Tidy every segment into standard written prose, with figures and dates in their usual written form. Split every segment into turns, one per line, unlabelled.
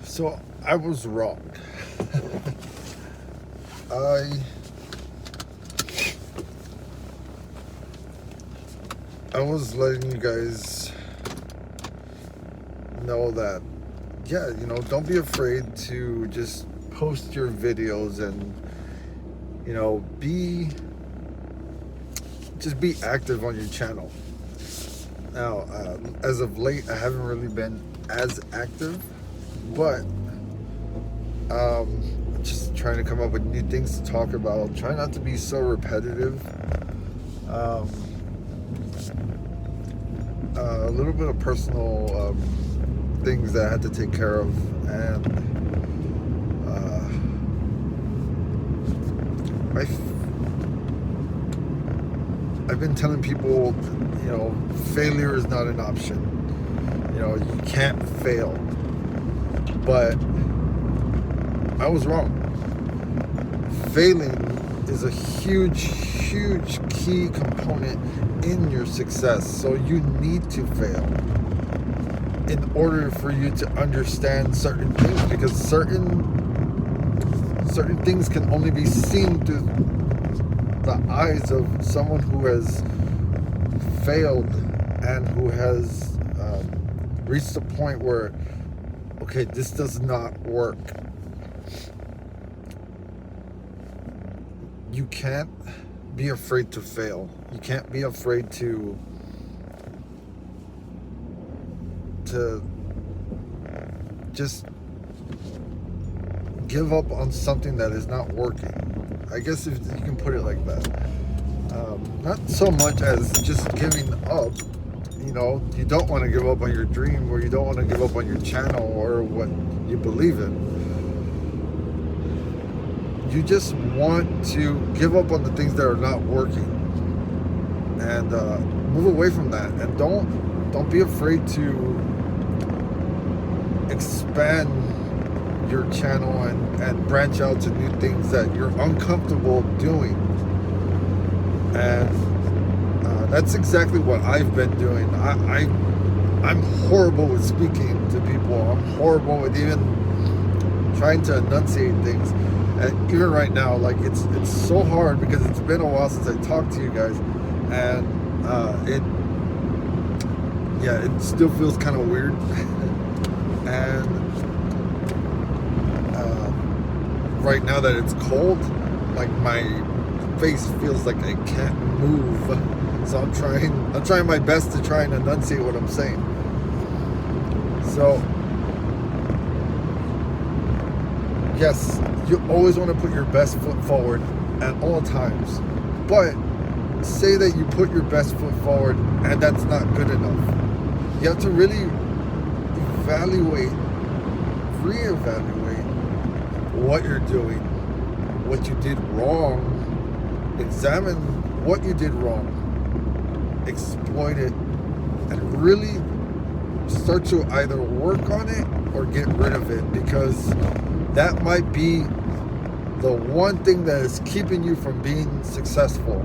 So I was wrong. I I was letting you guys know that, yeah, don't be afraid to just post your videos and be just be active on your channel. Now, as of late, I haven't really been as active, but just trying to come up with new things to talk about. Try not to be so repetitive. Um, a little bit of personal things that I had to take care of, and uh, I've been telling people, failure is not an option. You can't fail. But I was wrong. Failing is a huge, huge key component in your success. So you need to fail in order for you to understand certain things, because certain things can only be seen through the eyes of someone who has failed and who has reached a point where, okay, this does not work. You can't be afraid to fail. You can't be afraid to just give up on something that is not working. I guess if you can put it like that. Not so much as just giving up. You don't want to give up on your dream, or you don't want to give up on your channel or what you believe in. You just want to give up on the things that are not working and move away from that. And don't be afraid to expand your channel and branch out to new things that you're uncomfortable doing. And that's exactly what I've been doing. I'm horrible with speaking to people. I'm horrible with even trying to enunciate things. And even right now, like it's so hard because it's been a while since I talked to you guys, and it still feels kind of weird. And right now that it's cold, like my face feels like I can't move. So I'm trying my best to try and enunciate what I'm saying. So yes, you always want to put your best foot forward at all times. But say that you put your best foot forward and that's not good enough. You have to really reevaluate what you're doing, what you did wrong. Examine what you did wrong, exploit it, and really start to either work on it or get rid of it, because that might be the one thing that is keeping you from being successful.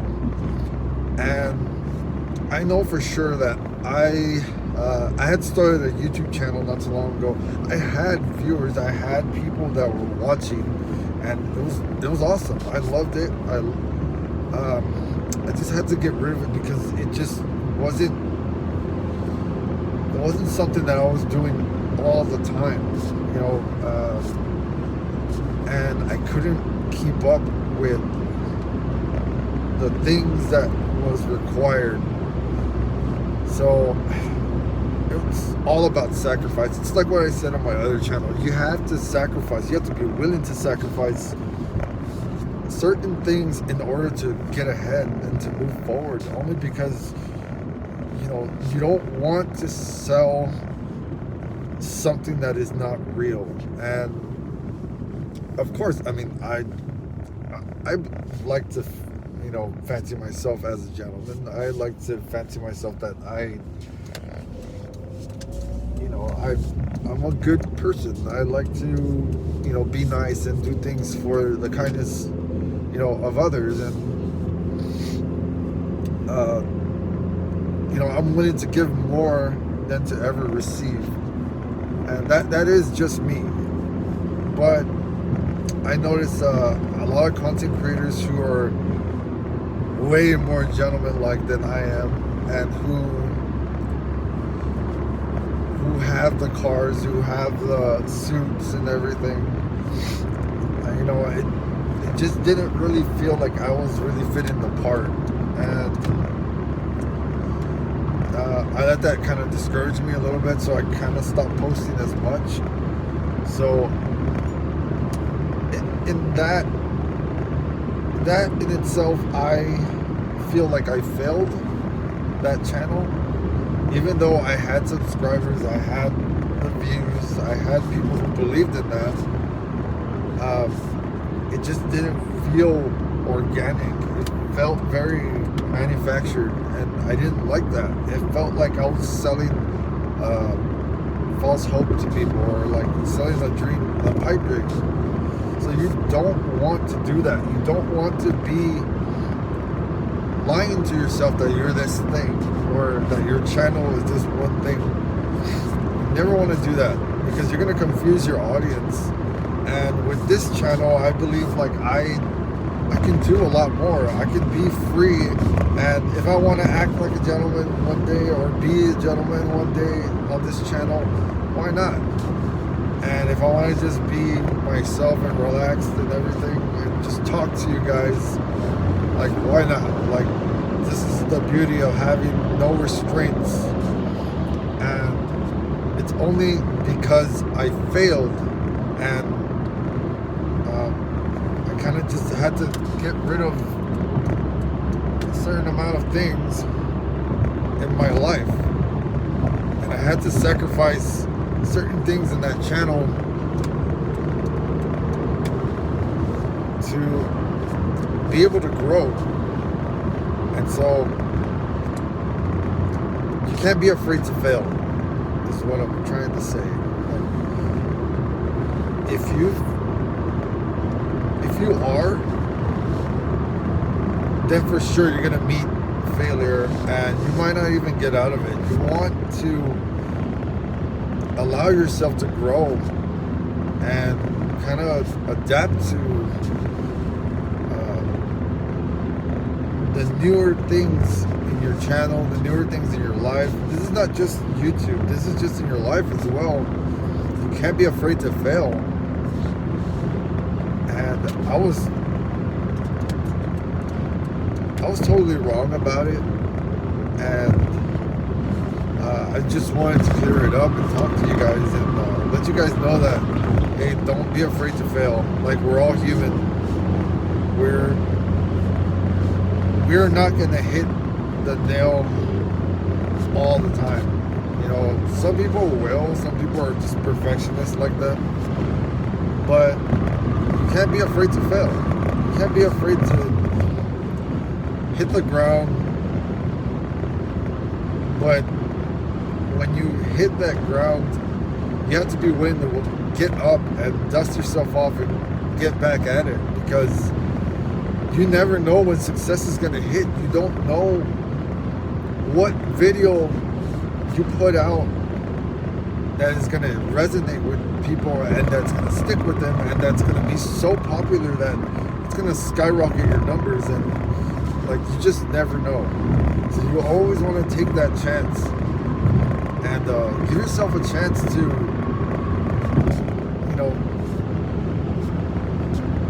And I know for sure that I had started a YouTube channel not too long ago. I had viewers, I had people that were watching, and it was awesome. I loved it. I just had to get rid of it because it just wasn't something that I was doing all the time, and I couldn't keep up with the things that was required. So it's all about sacrifice. It's like what I said on my other channel. You have to sacrifice. You have to be willing to sacrifice certain things in order to get ahead and to move forward, only because you don't want to sell something that is not real. And of course, I mean, I like to fancy myself as a gentleman. I like to fancy myself that I'm a good person. I like to be nice and do things for the kindness of others. And I'm willing to give more than to ever receive. And that is just me. But I notice a lot of content creators who are way more gentleman-like than I am, and who have the cars, who have the suits and everything. You know, it just didn't really feel like I was really fitting the part, and I let that kind of discourage me a little bit, so I kind of stopped posting as much. So in that in itself, I feel like I failed that channel. Even though I had subscribers, I had the views, I had people who believed in that, it just didn't feel organic. It felt very manufactured, and I didn't like that. It felt like I was selling false hope to people, or like selling a dream, a pipe dream. So you don't want to do that. You don't want to be lying to yourself that you're this thing, or that your channel is this one thing. You never want to do that, because you're going to confuse your audience. And with this channel, I believe like I can do a lot more. I can be free, and if I want to act like a gentleman one day, or be a gentleman one day on this channel, why not? And if I want to just be myself and relaxed and everything, and just talk to you guys, like, why not? Like, this is the beauty of having no restraints. And it's only because I failed, and I kind of just had to get rid of a certain amount of things in my life. And I had to sacrifice certain things in that channel to be able to grow. And so you can't be afraid to fail, is what I'm trying to say. Like, if you are, then for sure you're gonna meet failure, and you might not even get out of it. You want to allow yourself to grow and kind of adapt to the newer things in your channel, the newer things in your life. This is not just YouTube, this is just in your life as well. You can't be afraid to fail. And I was totally wrong about it, and I just wanted to clear it up and talk to you guys, and let you guys know that, hey, don't be afraid to fail. Like, we're all human. We're not gonna hit the nail all the time. You know, some people will, some people are just perfectionists like that. But you can't be afraid to fail. You can't be afraid to hit the ground. But when you hit that ground, you have to be willing to get up and dust yourself off and get back at it, because you never know when success is going to hit. You don't know what video you put out that is going to resonate with people, and that's going to stick with them, and that's going to be so popular that it's going to skyrocket your numbers, and like, you just never know. So you always want to take that chance, and give yourself a chance to, you know,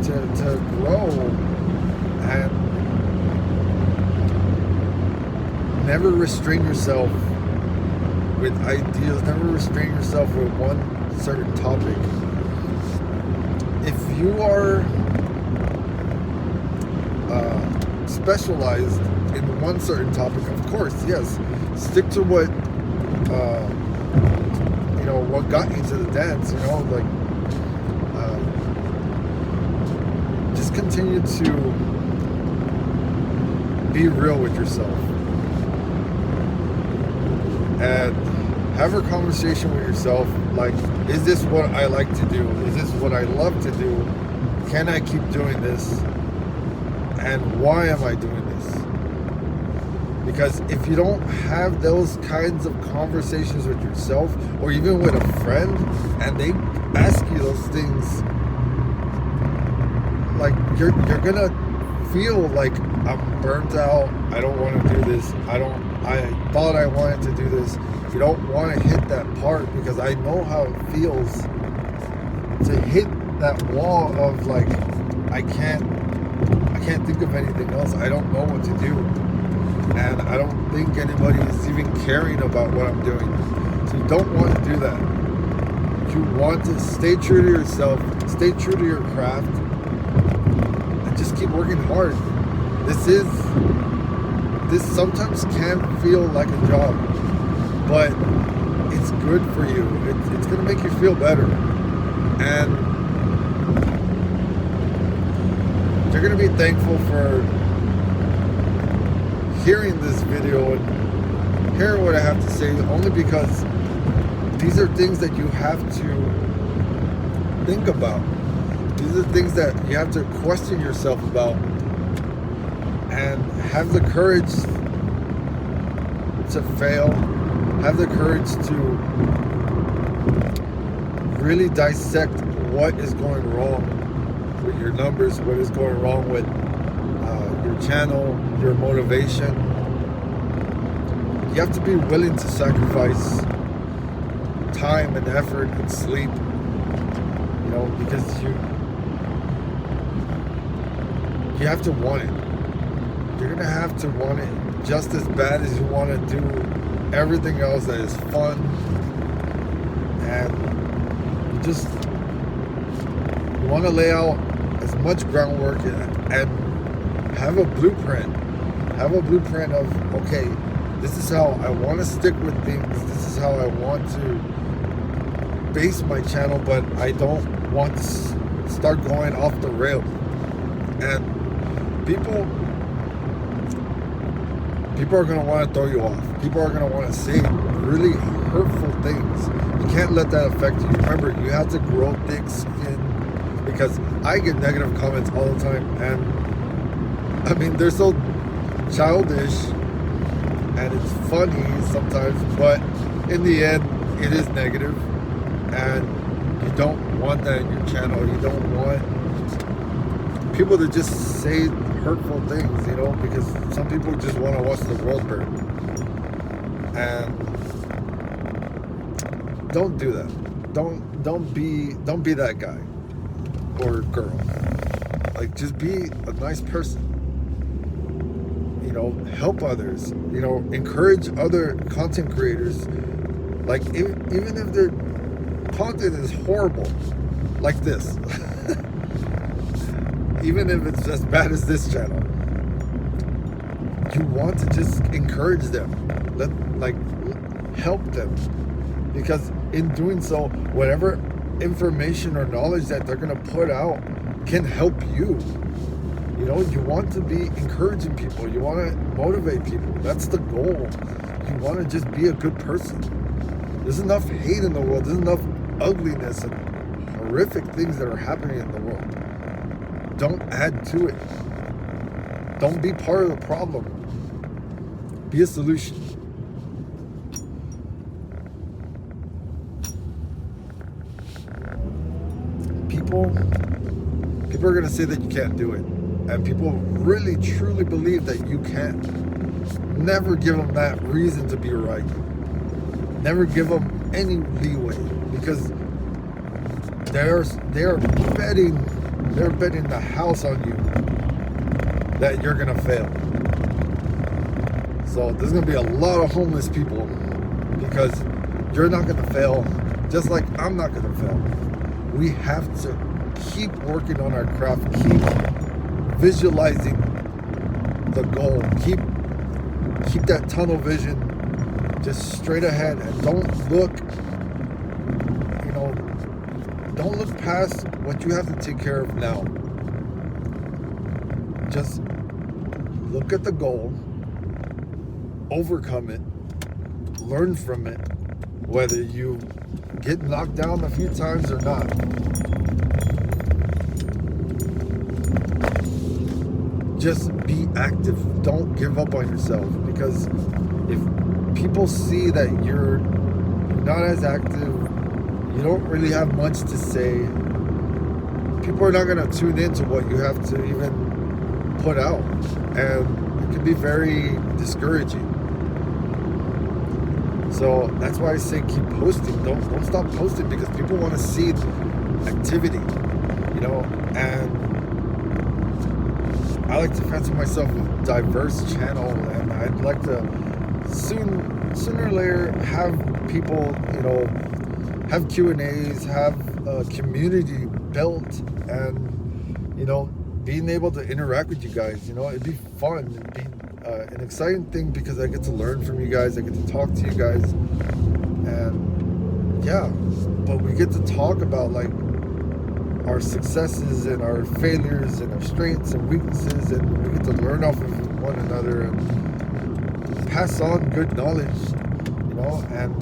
to grow, and never restrain yourself with ideas, never restrain yourself with one certain topic. If you are specialized in one certain topic, of course, yes, stick to what you know, what got you to the dance, you know, like, just continue to be real with yourself, and have a conversation with yourself, like, is this what I like to do? Is this what I love to do? Can I keep doing this? And why am I doing this? Because if you don't have those kinds of conversations with yourself or even with a friend, and they ask you those things, like you're gonna feel like I'm burnt out. I don't want to do this. I thought I wanted to do this. You don't want to hit that part, because I know how it feels to hit that wall of like, I can't think of anything else. I don't know what to do. And I don't think anybody is even caring about what I'm doing. So you don't want to do that. You want to stay true to yourself, stay true to your craft, and just keep working hard. This sometimes can feel like a job, but it's good for you. It's going to make you feel better. And you're going to be thankful for hearing this video and hearing what I have to say, only because these are things that you have to think about. These are things that you have to question yourself about and have the courage to fail, have the courage to really dissect what is going wrong with your numbers, what is going wrong with your channel, your motivation. You have to be willing to sacrifice time and effort and sleep, because you have to want it. You're gonna have to want it just as bad as you want to do everything else that is fun, and you want to lay out as much groundwork and have a blueprint. Have a blueprint of, okay, this is how I want to stick with things. This is how I want to base my channel, but I don't want to start going off the rails. And people are going to want to throw you off. People are going to want to say really hurtful things. You can't let that affect you. Remember, you have to grow thick skin, because I get negative comments all the time, and I mean, they're so childish and it's funny sometimes, but in the end, it is negative, and you don't want that in your channel. You don't want people to just say hurtful things, because some people just want to watch the world burn. And don't do that. Don't be that guy or girl. Like, just be a nice person. Help others, encourage other content creators. Like, even if their content is horrible, like this, even if it's as bad as this channel, you want to just encourage them, help them, because in doing so, whatever information or knowledge that they're going to put out can help you. You want to be encouraging people. You want to motivate people. That's the goal. You want to just be a good person. There's enough hate in the world. There's enough ugliness and horrific things that are happening in the world. Don't add to it. Don't be part of the problem. Be a solution. People are going to say that you can't do it. And people really, truly believe that you can. Never give them that reason to be right. Never give them any leeway, because they're betting the house on you that you're gonna fail. So there's gonna be a lot of homeless people, because you're not gonna fail, just like I'm not gonna fail. We have to keep working on our craft, keep visualizing the goal, keep that tunnel vision just straight ahead, and don't look past what you have to take care of now. Just look at the goal, overcome it, learn from it, whether you get knocked down a few times or not. just be active. Don't give up on yourself, because if people see that you're not as active, you don't really have much to say, people are not going to tune into what you have to even put out, and it can be very discouraging. So that's why I say keep posting. Don't stop posting, because people want to see activity, you know. And I like to fancy myself a diverse channel, and I'd like to sooner or later have people, you know, have Q&As, have a community built, and, you know, being able to interact with you guys. You know, it'd be fun. It'd be an exciting thing, because I get to learn from you guys. I get to talk to you guys, and yeah, but we get to talk about like our successes and our failures and our strengths and weaknesses, and we get to learn off of one another and pass on good knowledge, you know. And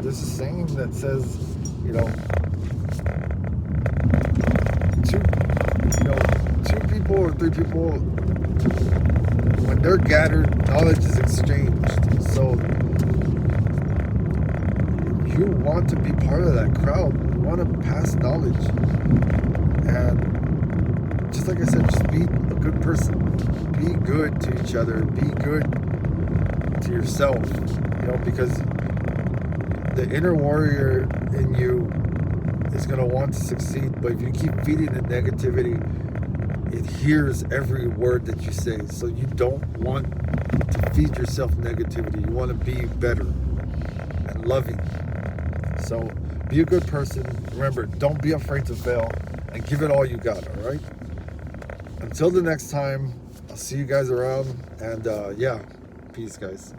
there's a saying that says, you know, two people or three people, when they're gathered, knowledge is exchanged. So you want to be part of that crowd. You want to pass knowledge. And just like I said, just be a good person. Be good to each other. Be good to yourself. You know, because the inner warrior in you is going to want to succeed. But if you keep feeding it negativity, it hears every word that you say. So you don't want to feed yourself negativity. You want to be better and loving. So be a good person. Remember, don't be afraid to fail, and give it all you got, all right? Until the next time, I'll see you guys around, and yeah, peace, guys.